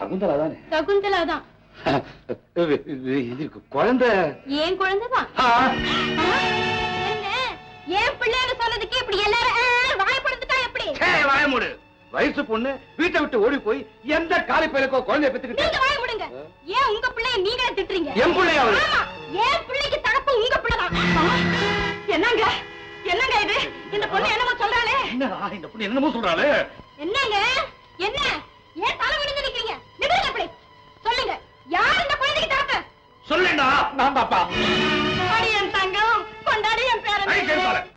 சகுந்தலா தானே? சகுந்தலா தான். குழந்தை ஏன் குழந்தைதான். என்ன ஏன் பிள்ளைன்னு சொன்னதுக்கு இப்படி எல்லாரும் வாய படுத்துட்டா எப்படி? வாய மூடு. வயசு பொண்ணு வீட்டை விட்டு ஓடி போய் எந்த காலி பையலுக்கோ குழந்தைய பெத்துக்கிட்டு வாய மூடுங்க. ஏன் உங்க பிள்ளைய நீங்களே திட்டுறீங்க? என் பிள்ளையா? ஏன் பிள்ளைக்கு தகப்பு உங்க பிள்ளைதான். என்னங்க என்னங்க இது? இந்த பொண்ணு என்னமோ சொல்றாளே. இந்த பொண்ணு என்னமோ சொல்றாளே. என்னங்க என்ன? ஏன் தலை விழுந்து நிக்கிறீங்க? நிமிருங்க அப்படி. சொல்லுங்க, யார் இந்த குழந்தைக்கு தகப்பு? சொல்லுடா. நான் பாப்பா. அடியன் தங்கம் கொண்டாடி என் பேரன்.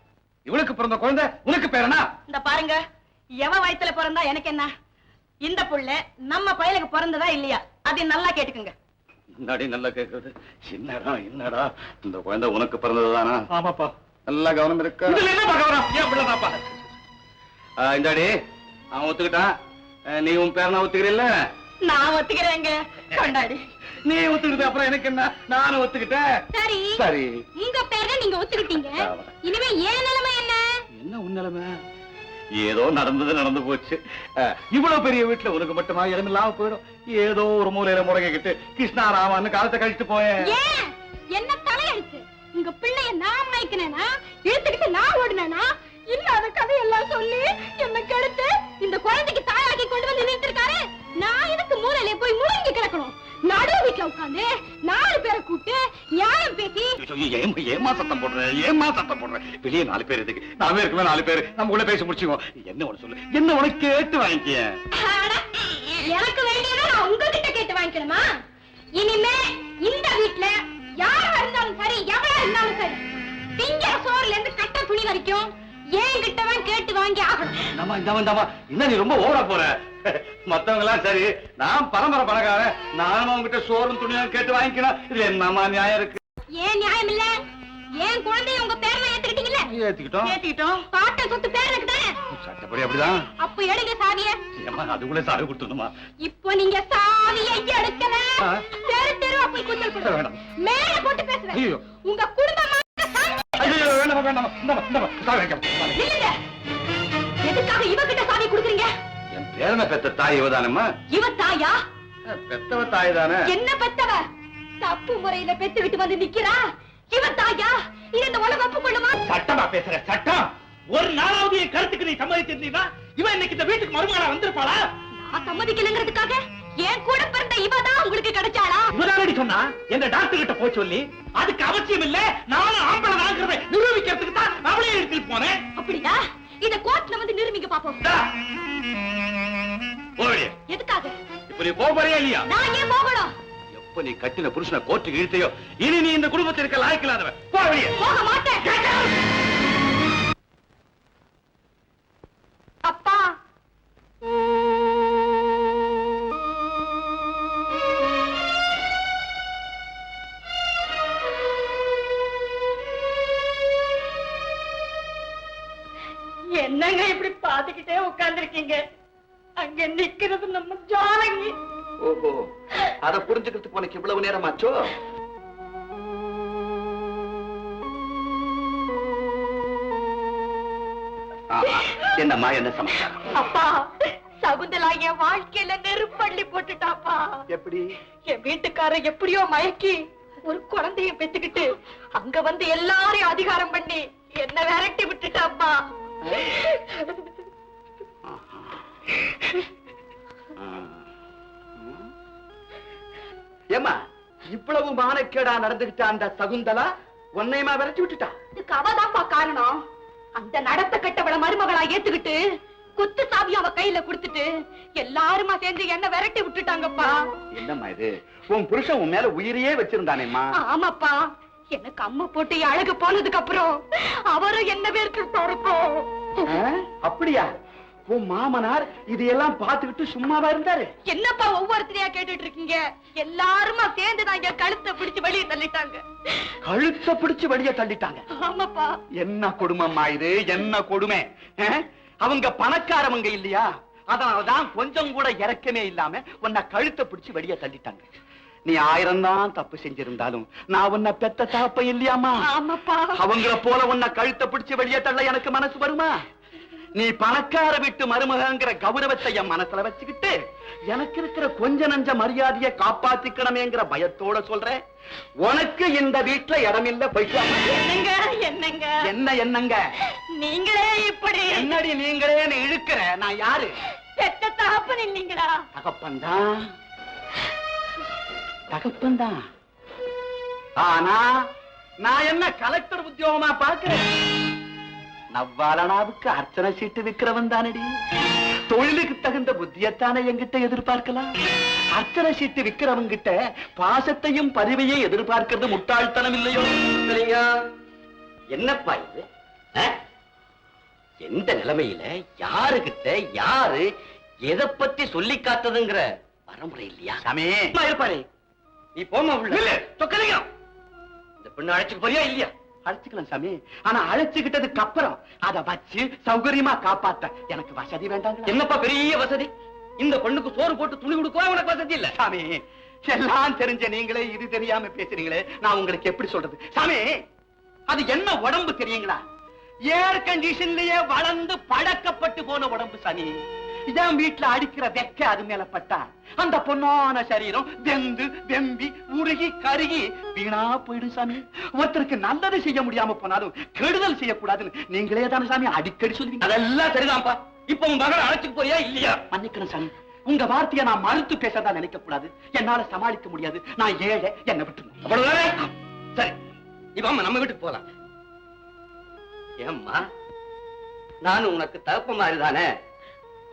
இவளுக்கு பிறந்த குழந்தை உனக்கு பேரனா? இந்த பாருங்க, எவ வயித்துல பிறந்தா எனக்கு என்ன? இந்த புள்ள நம்ம பயலுக்கு பிறந்ததா இல்லையா? அதை நல்லா கேட்டுக்குங்க. முன்னாடி நல்லா கேக்குறது. என்னடா என்னடா இந்த குழந்தை உனக்கு பிறந்ததுதானா? ஆமாப்பா. நல்லா கவனம் இருக்கா? இதுல என்ன கவனம்? ஏன் பிள்ளைதாப்பா? இந்தாடி அவன் ஒத்துக்கிட்டான். நீ உன் பேரனா ஒத்துக்கிறீல்ல? நான் ஒத்துக்கிறேங்க. கொண்டாடி நீ ஒத்துக்கிட்ட அப்புறம் எனக்கு என்ன? நானும் ஒத்துக்கிட்டேன். சரி சரி, உங்க பேரை நீங்க ஒத்துக்கிட்டீங்க. இனிமே ஏன் நிலைமை என்ன? என்ன உன் நிலைமை? ஏதோ நடந்தது நடந்து போச்சு. இவ்வளவு பெரிய வீட்டுல உனக்கு மட்டுமா இடமில்லாம போயிடும். ஏதோ ஒரு மூலையில முறைகிட்டு கிருஷ்ணா ராமான்னு காலத்தை கழிச்சுட்டு போயேன். என்ன தலையெழுத்து? உங்க பிள்ளைய நான் மயக்கினேனா? இழுத்துக்கிட்டு நான் ஓடினேனா? இல்லாத கதையெல்லாம் சொல்லி என்ன கெடுத்து இந்த குழந்தைக்கு தாயாக்கி கொண்டு வந்து நிறுத்திருக்காரு. நான் இதுக்கு மூலையில போய் முழுங்கி கிடக்கணும். நடு வீட்டுல உட்காந்து 4 பேரை கூப்பிட்டு நியாயம் பேசி. ஏமா சத்தம் போடுறேன்? வெளியே 4 பேர் இருக்கு. நாமே இருக்குமே 4 பேர். நம்ம உள்ள பேசி முடிச்சுக்கோம். என்ன ஒண்ணு சொல்லு. என்ன உனக்கு கேட்டு வாங்கிக்க. எனக்கு வேண்டியதை நான் உங்ககிட்ட கேட்டு வாங்கிக்கணுமா? இனிமே இந்த வீட்டுல யாரா இருந்தாலும் சரி, எவரா இருந்தாலும் சரி, திங்கிற சோறுல இருந்து கட்ட துணி வரைக்கும் ஏங்கிட்டவன் கேட்டு வாங்கி ஆகணும். என்ன நீ ரொம்ப ஓவரா போற? மத்தவங்க எல்லாம் சரி, நான் பரம்பரை பணக்காரன். நானும் உங்ககிட்ட சோறும் துணியும் கேட்டு வாங்கிக்கணும். இதுல என்னமா நியாயம் இருக்கு? ஏன் நியாயம் இல்ல? ஏன் குழந்தைய உங்க பேர்ல ஏத்துக்கிட்டீங்கல்ல? ஏத்துக்கிட்டோம். பாட்ட சொத்து பேருக்கு தானே? சட்டப்படி அப்படிதான். அப்ப எடுங்க சாவிய. அதுக்குள்ள சாவி கொடுத்துடுமா? இப்போ நீங்க சாவியை எடுக்கல, தெரு தெருவா போய் குத்தல் போடுங்க. மேல போட்டு பேசுறேன். உங்க குடும்பமா எதுக்காக இவகிட்ட சாவி கொடுக்குறீங்க? என் பேரனை பெத்த தாய் இவதானம்மா. இவ தாயா? பெத்தவ தாய் தானே. என்ன பெத்தவ? தப்பு முறையில பெத்து விட்டு வந்து நிக்கிறா. இவ தாயா? இது இந்த உலகம் ஒப்புக்கொள்ளுமா? சட்டமா பேசுற சட்டம். ஒரு நாளாவது என் கருத்துக்கு நீ சம்மதிச்சிருந்தீங்கன்னா இவன் இன்னைக்கு இந்த வீட்டுக்கு மருமகளா வந்திருப்பாளா? நான் சம்மதிக்கலங்கிறதுக்காக என் கூட பிறந்த இவதான் உங்களுக்கு கிடைச்சாளா? இவதானடி சொன்னா எந்த டாக்டர் கிட்ட போய் சொல்லி. அதுக்கு அவசியம் இல்ல. நானும் ஆம்பளை தாங்கிறத நிரூபிக்கிறதுக்கு தான் அவளே எடுத்துட்டு போனேன். அப்படியா? இத கோர்ட்ல வந்து நிரூபிக்க பாப்போம். எதுக்காக? இப்ப நீ போறியா இல்லையா? நான் ஏன் போகணும்? எப்ப நீ கட்டின புருஷனை கோர்ட்டுக்கு இழுத்தையோ இனி நீ இந்த குடும்பத்தில் இருக்க லாய்க்கலாதவன். போக மாட்டேன். அப்பா, என்னங்க இப்படி பாத்துக்கிட்டே உட்கார்ந்துருக்கீங்க? அங்க நிக்கிறது நம்ம ஜானகி. ஓஹோ, அத புரிஞ்சுக்கிறதுக்கு உனக்கு இவ்வளவு நேரம் ஆச்சோ? என்னம்மா, என்ன சமாச்சாரம்? அப்பா, சகுந்தலா என் வாழ்க்கையில நெருப்பள்ளி போட்டுட்டாப்பா. எப்படி? என் வீட்டுக்காரர் எப்படியோ மயக்கி ஒரு குழந்தைய பெத்துக்கிட்டு அங்க வந்து எல்லாரையும் அதிகாரம் பண்ணி என்ன விரட்டி விட்டுட்டாப்பா. ஏமா, இவ்வளவு மானக்கேடா நடந்துகிட்ட அந்த சகுந்தலா உன்னையுமா விரட்டி விட்டுட்டா? இதுக்கு அவதான்ப்பா காரணம். அந்த நடத்த கட்டவள மருமகளா ஏத்துக்கிட்டு குத்து சாவி அவ கையில குடுத்துட்டு எல்லாருமா சேர்ந்து என்ன விரட்டி விட்டுட்டாங்கப்பா. என்னம்மா இது? உன் புருஷன் உன் மேல உயிரையே வச்சிருந்தானேம்மா. ஆமாப்பா, எனக்கு அம்மா போட்டு அழகு போனதுக்கு அப்புறம் அவரும் என்ன பேருக்கு. அப்படியா? உன் மாமனார் இதையெல்லாம் பாத்துக்கிட்டு சும்மாவா இருந்தாரு? என்னப்பா ஒவ்வொருத்தரையா கேட்டுட்டு இருக்கீங்க? எல்லாருமா சேர்ந்துதான் என் கழுத்தை பிடிச்சு வெளியே தள்ளிட்டாங்க. கழுத்தை பிடிச்சு வெளியே தள்ளிட்டாங்க? ஆமாப்பா. என்ன கொடுமைம்மா இது? என்ன கொடுமை! அவங்க பணக்காரவங்க இல்லையா? அதனாலதான் கொஞ்சம் கூட இறக்கமே இல்லாம உன்னை கழுத்தை பிடிச்சு வெளியே தள்ளிட்டாங்க. நீ 1000 தான் தப்பு செஞ்சிருந்தாலும் நான் உன்னை பெத்த தாப்ப இல்லையாமா? ஆமாப்பா. அவங்கள போல உன்னை கழுத்தை பிடிச்சு வெளியே தள்ள எனக்கு மனசு வருமா? நீ பணக்கார வீட்டு மருமகங்கிற கௌரவத்தை என் மனசுல வச்சுக்கிட்டு எனக்கு இருக்கிற கொஞ்ச நஞ்ச மரியாதையை காப்பாத்திக்கணுமேங்கிற பயத்தோட சொல்றேன். உனக்கு இந்த வீட்டுல இடமில்ல, போயிட்டு வா. என்னங்க என்னங்க என்ன என்னங்க? நீங்களே இப்படி என்னடி நீங்களே இழுக்கிற? நான் யாரு? பெத்த தகப்பன் இல்லீங்களா? தகப்பன்தான், தகப்பன்தான். ஆனா நான் என்ன கலெக்டர் உத்தியோகமா பார்க்கிறேன்? நவ்வாலனாவுக்கு அர்ச்சனை சீட்டு விக்கிறவன் தானடி. தொழிலுக்கு தகுந்த புத்தியத்தானே என்கிட்ட எதிர்பார்க்கலாம். அர்ச்சனை சீட்டு விக்கிறவங்கிட்ட பாசத்தையும் பரிவையும் எதிர்பார்க்கிறது முட்டாள்தனம் இல்லையோ? என்னப்பா இது? எந்த நிலைமையில யாருகிட்ட யாரு எதை பத்தி சொல்லி காத்ததுங்கிற வரமுறை இல்லையா? சாமி இருப்பாரு, நீ போமா உள்ள. சொக்கலிங்கம், இந்த பெண்ணு அழைச்சுக்கு போறியா இல்லையா? அழைச்சுக்கலாம் சாமி. ஆனா அழைச்சுக்கிட்டதுக்கு அப்புறம் அதை வச்சு சௌகரியமா காப்பாத்த எனக்கு வசதி வேண்டாம். என்னப்பா பெரிய வசதி? இந்த பெண்ணுக்கு சோறு போட்டு துணி கொடுக்க உனக்கு வசதி இல்ல? சாமி, எல்லாம் தெரிஞ்ச நீங்களே இது தெரியாம பேசுறீங்களே, நான் உங்களுக்கு எப்படி சொல்றது? சாமி, அது என்ன உடம்பு தெரியுங்களா? ஏர் கண்டிஷன்லயே வளர்ந்து பழக்கப்பட்டு போன உடம்பு சாமி. இதான் வீட்டுல அடிக்கிற வெக்க அது மேல பட்டா அந்த பொன்னான சரீரம் வெந்து வெம்பி உருகி கருகி வீணா போயிடும் சாமி. ஒருத்தருக்கு நல்லது செய்ய முடியாம போனாலும் கெடுதல் செய்யக்கூடாதுன்னு நீங்களே தானே சாமி அடிக்கடி சொல்லுவீங்க. அதெல்லாம் சரிதான்ப்பா. இப்ப உன் மகளை அழைச்சுக்கு போறியா இல்லையா? மன்னிக்கணும் சாமி, உங்க வார்த்தையை நான் மறுத்து பேசதான் நினைக்க கூடாது. என்னால சமாளிக்க முடியாது. நான் ஏழை, என்ன விட்டு. அவ்வளவுதானே? சரி, இப்ப நம்ம வீட்டுக்கு போலாம். ஏம்மா, நானும் உனக்கு தகப்ப மாதிரி தானே.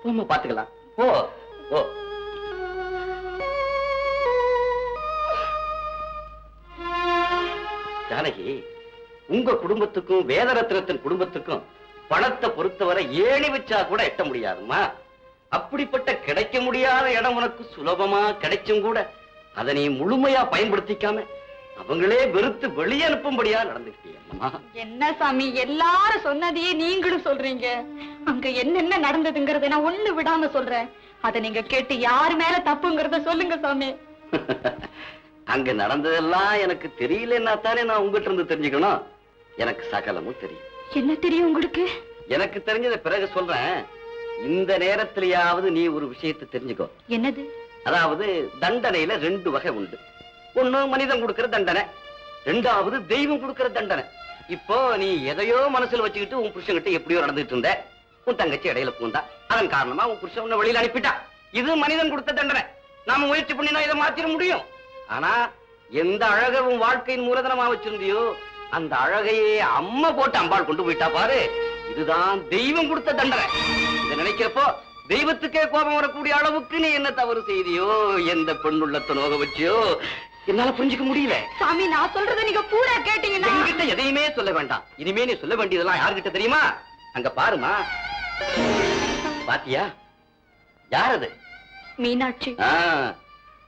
போமா, பாத்துக்கலாம். ஓ ஓ. ஜானகி, உங்க குடும்பத்துக்கும் வேதரத்னத்தின் குடும்பத்துக்கும் பணத்தை பொறுத்தவரை ஏணி வச்சா கூட எட்ட முடியாதுமா. அப்படிப்பட்ட கிடைக்க முடியாத இடம் உனக்கு சுலபமா கிடைச்சும் கூட அதை நீ முழுமையா பயன்படுத்திக்காம அவங்களே வெறுத்து வெளியே அனுப்பும்படியா நடந்துக்கிட்டீங்கம்மா. என்ன சாமி, எல்லாரும் சொன்னதையே நீங்களும் சொல்றீங்க. அங்க என்னென்ன நடந்ததுங்கிறத நான் ஒண்ணு விடாம சொல்றேன். அத நீங்க கேட்டு யாரு மேல தப்புங்கிறத சொல்லுங்க சாமி. அங்க நடந்ததெல்லாம் எனக்கு தெரியலன்னா தானே நான் உங்ககிட்ட இருந்து தெரிஞ்சுக்கணும். எனக்கு சகலமும் தெரியும். என்ன தெரியும் உங்களுக்கு? எனக்கு தெரிஞ்சத பிறகு சொல்றேன். இந்த நேரத்திலேயாவது நீ ஒரு விஷயத்தை தெரிஞ்சுக்கோ. என்னது? அதாவது தண்டனையில 2 வகை உண்டு. ஒண்ணு மனிதன் கொடுக்கிற தண்டனை, 2வது தெய்வம் கொடுக்கிற தண்டனை. இப்போ நீ எதையோ மனசுல வச்சுக்கிட்டு உன் புருஷன்கிட்ட எப்படியோ நடந்துட்டு இருந்த. உன் தங்கச்சி இடையில பூந்தா, அதன் காரணமா உன் புருஷன் உன்னை வெளியில அனுப்பிட்டா. இது மனிதன் கொடுத்த தண்டனை. நாம முயற்சி பண்ணினா இதை மாத்திர முடியும். ஆனா எந்த அழகை உன் வாழ்க்கையின் மூலதனமா வச்சிருந்தியோ அந்த அழகையே அம்மா போட்டு அம்பாள் கொண்டு போயிட்டா பாரு. இதுதான் தெய்வம் கொடுத்த தண்டனை. இதை நினைக்கிறப்போ தெய்வத்துக்கே கோபம் வரக்கூடிய அளவுக்கு நீ என்ன தவறு செய்தியோ, எந்த பெண்ணுள்ளத்தை நோக வச்சியோ என்னால புரிஞ்சுக்க முடியல. சாமி, நான் சொல்றதை நீங்க பூரா கேட்டீங்கன்னா என்கிட்ட எதையுமே சொல்ல வேண்டாம். இனிமே நீ சொல்ல வேண்டியதெல்லாம் யாருகிட்ட தெரியுமா? அங்க பாருமா. பாத்தியா? யார் அது? மீனாட்சி.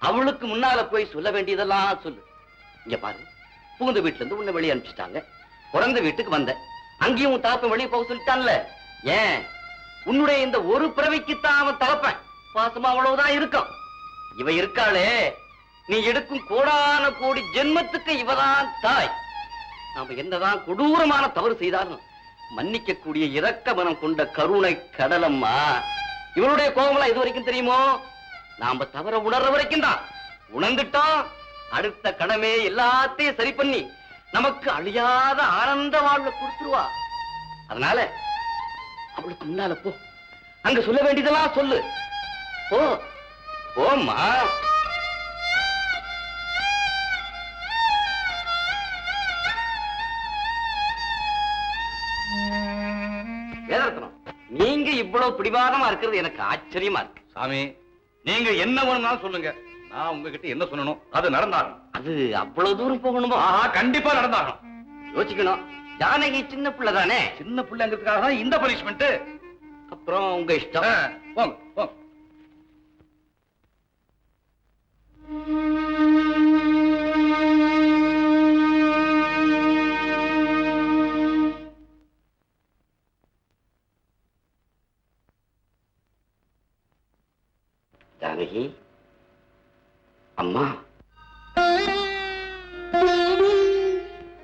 அவளுக்கு முன்னால போய் சொல்ல வேண்டியதெல்லாம் சொல்லு. இங்க பாரு, புகுந்த வீட்டுல இருந்து உன்னை வெளியே அனுப்பிச்சிட்டாங்க. பிறந்த வீட்டுக்கு வந்த, அங்கேயும் உன் தகப்பன் வெளியே போக சொல்லிட்டான்ல. ஏன்? உன்னுடைய இந்த ஒரு பிறவிக்குத்தான் அவன் தகப்பன். பாசமா அவ்வளவுதான் இருக்கும். இவ இருக்காளே, நீ எடுக்கும் கோடான கோடி ஜென்மத்துக்கு இவதான் தாய். நாம என்னதான் கொடூரமான தவறு செய்தாலும் மன்னிக்க கூடிய இரக்க மனம் கொண்ட கருணை கடலம்மா. இவளுடைய கோபம்லாம் இது வரைக்கும் தெரியுமோ? நாம தவற உணர்ற வரைக்கும் தான். உணர்ந்துட்டோம், அடுத்த கணமே எல்லாத்தையும் சரி பண்ணி நமக்கு அழியாத ஆனந்த வாழ்வை கொடுத்துருவா. அதனால அவளுக்கு முன்னால போ. அங்க சொல்ல வேண்டியதெல்லாம் சொல்லு. போ போம்மா. வேதரத்னம், நீங்க இவ்வளவு பிடிவாதமா இருக்கிறது எனக்கு ஆச்சரியமா இருக்கு. சாமி, நீங்க என்ன வேணும்னாலும் சொல்லுங்க. நான் உங்ககிட்ட என்ன சொல்லணும் அது நடந்தாகணும். அது அவ்வளவு தூரம் போகணுமா? கண்டிப்பா நடந்தாகணும். யோசிக்கணும். ஜானகி சின்ன பிள்ளை தானே. சின்ன பிள்ளைங்கிறதுக்காக தான் இந்த பனிஷ்மெண்ட். அப்புறம் உங்க இஷ்டம். போங்க போங்க. ஜானகி அம்மா,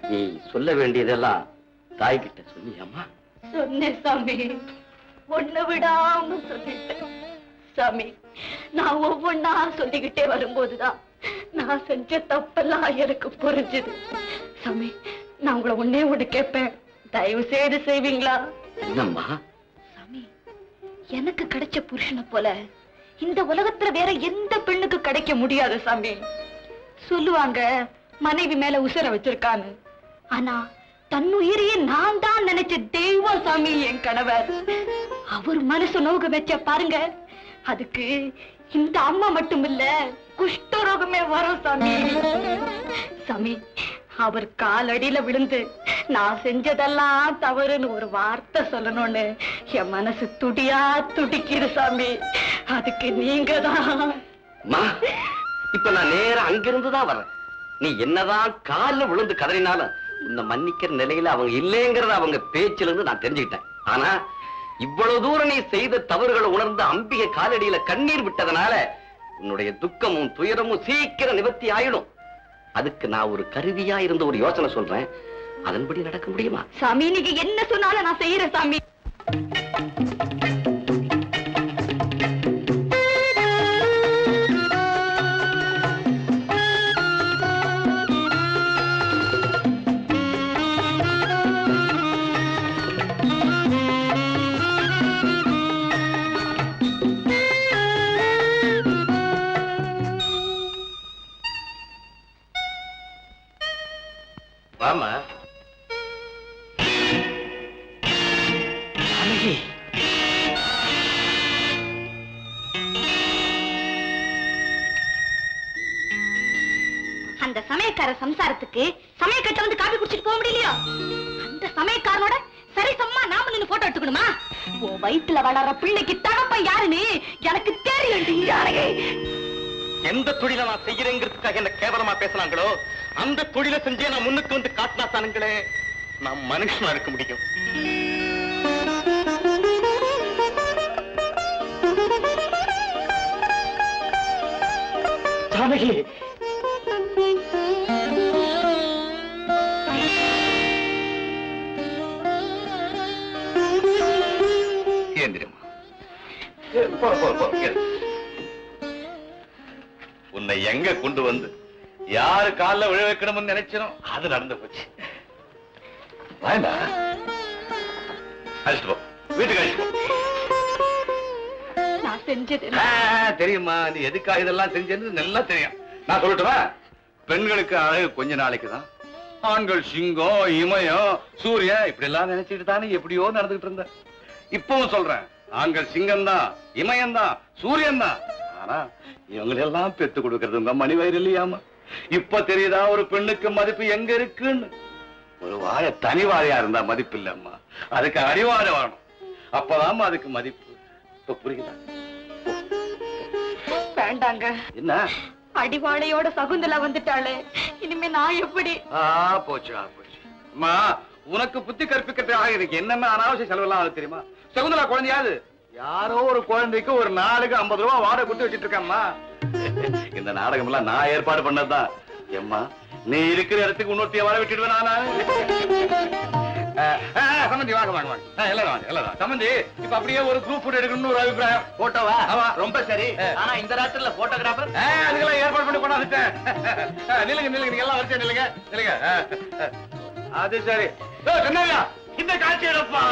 நீ சொல்ல வேண்டியதெல்லாம் தாய்கிட்ட சொன்னியம்மா? சொன்னேன் சாமி. ஒண்ணு விடாம சொல்லிட்டேன் சாமி. நான் ஒவ்வொன்னா சொல்லிக்கிட்டே வரும்போதுதான் நான் செஞ்ச தப்பெல்லாம் எனக்கு புரிஞ்சுது சாமி. நான் உங்களை ஒண்ணே ஒண்ணு கேட்பேன், தயவு செய்து செய்வீங்களா? என்னம்மா? சாமி, எனக்கு கிடைச்ச புருஷனை போல இந்த உலகத்துல வேற எந்த பெண்ணுக்கு கிடைக்க முடியாது சாமி. சொல்லுவாங்க மனைவி மேல உசுர வச்சிருக்கான்னு, ஆனா தன் உயிரையே நான் தான் நினைச்ச தெய்வம் சாமி என் கணவர். அவர் மனசு நோக வச்ச பாருங்க, அதுக்கு இந்த அம்மா மட்டும் இல்ல குஷ்டரோகமே வரும் சாமி. சாமி, அவர் காலடியில விழுந்து நான் செஞ்சதெல்லாம் தவறுன்னு ஒரு வார்த்தை சொல்லணும்னு என் மனசு துடியா துடிக்குது சாமி. அதுக்கு நீங்க தான். இப்ப நான் நேரம் அங்கிருந்துதான் வரேன். நீ என்னதான் காலில் விழுந்து கதறினாலும் உன்னை மன்னிக்கிற நிலையில அவங்க இல்லைங்கிறத அவங்க பேச்சில இருந்து நான் தெரிஞ்சுக்கிட்டேன். ஆனா இவ்வளவு தூரம் நீ செய்த தவறுகளை உணர்ந்து அம்பிகை காலடியில கண்ணீர் விட்டதனால உன்னுடைய துக்கமும் துயரமும் சீக்கிரம் நிவர்த்தி ஆயிடும். அதுக்கு நான் ஒரு கருவியா இருந்த ஒரு யோசனை சொல்றேன், அதன்படி நடக்க முடியுமா? சாமி, நீங்க என்ன சொன்னாலும் நான் செய்யறேன் சாமி. வாமா. அந்த சமயக்கார சம்சாரத்துக்கு சமயக்கட்ட வந்து காபி குடிச்சிட்டு போக முடியலையோ, அந்த சமயக்காரனோட சரி சம்மா நாம நின்னு போட்டோ எடுத்துக்கணுமா? உன் வயிற்றுல வளர்ற பிள்ளைக்கு தகப்ப யாருன்னு எனக்கு தெரியும். எந்த தொழிலை நான் செய்யறேங்கிறதுக்காக என்ன கேவலமா பேசினாங்களோ அந்த தொழிலை செஞ்சே நான் முன்னுக்கு வந்து காட்டினா தானுங்களே நான் மனுஷனா இருக்க முடியும். ஜானகி, ஏன் தெரியுமா? உன்னை எங்க கொண்டு வந்து யாரு காலில் விழ வைக்கணும்னு நினைச்சனோ அது நடந்து போச்சு. வாய்மா, அழைச்சிட்டு போ, வீட்டுக்கு அழைச்சிட்டு போ. நான் செஞ்சது தெரியுமா? நீ எதுக்காக இதெல்லாம் செஞ்சது நல்லா தெரியும். நான் சொல்லட்டுமா? பெண்களுக்கு அழகு கொஞ்ச நாளைக்கு தான். ஆண்கள் சிங்கம், இமயம், சூரியன் இப்படி எல்லாம் நினைச்சிட்டு தானே எப்படியோ நடந்துகிட்டு இருந்த. இப்பவும் சொல்றேன், ஆண்கள் சிங்கம் தான், இமயம் தான், சூரியன் தான். ஆனா இவங்களெல்லாம் பெத்து கொடுக்கறது உங்க மணி வயிறு இல்லையாமா? இப்ப தெரியுதா ஒரு பெண்ணுக்கு மதிப்பு எங்க இருக்குன்னு? ஒரு வாழை தனி வாழையா இருந்தா மதிப்பு இல்லம்மா, அதுக்கு அடிவாழை வேணும், அப்பதாம்மா அதுக்கு மதிப்பு. இப்ப புரியுதா? வேண்டாங்க. என்ன அடிவாளையோட சகுந்தலா வந்துட்டாளே, இனிமே நான் எப்படி? போச்சு போச்சு. அம்மா, உனக்கு புத்தி கற்பிக்கிறதுக்காக எனக்கு என்னென்ன அனாவசிய செலவெல்லாம் ஆகுது தெரியுமா? சகுந்தலா குழந்தையாது, யாரோ ஒரு குழந்தைக்கு ஒரு நாளுக்கு 50 ரூபாய் வாடகை கொடுத்து வச்சிட்டு இருக்கேம்மா. இந்த நாடகம் எல்லாம் நான் ஏற்பாடு பண்ணதுதான். எம்மா, நீ இருக்கிற இடத்துக்கு இன்னொருத்தைய வர விட்டுடுவேன் நானு. சம்பந்தி வாங்க வாங்க வாங்க, எல்லாரும் வாங்க எல்லாரும். சம்பந்தி, இப்ப அப்படியே ஒரு குரூப் போட்டோ எடுக்கணும்னு ஒரு அபிப்பிராயம். போட்டோவா? ஆமா, ரொம்ப சரி. ஆனா இந்த ராத்திரில போட்டோகிராஃபர் அதுக்கெல்லாம் ஏற்பாடு பண்ணி கொண்டாந்துட்டேன். நில்லுங்க நில்லுங்க, நீங்க எல்லாம் வரிசையா நில்லுங்க நில்லுங்க. அது சரி. சொன்னாங்க இந்த காட்சி எடுப்பா.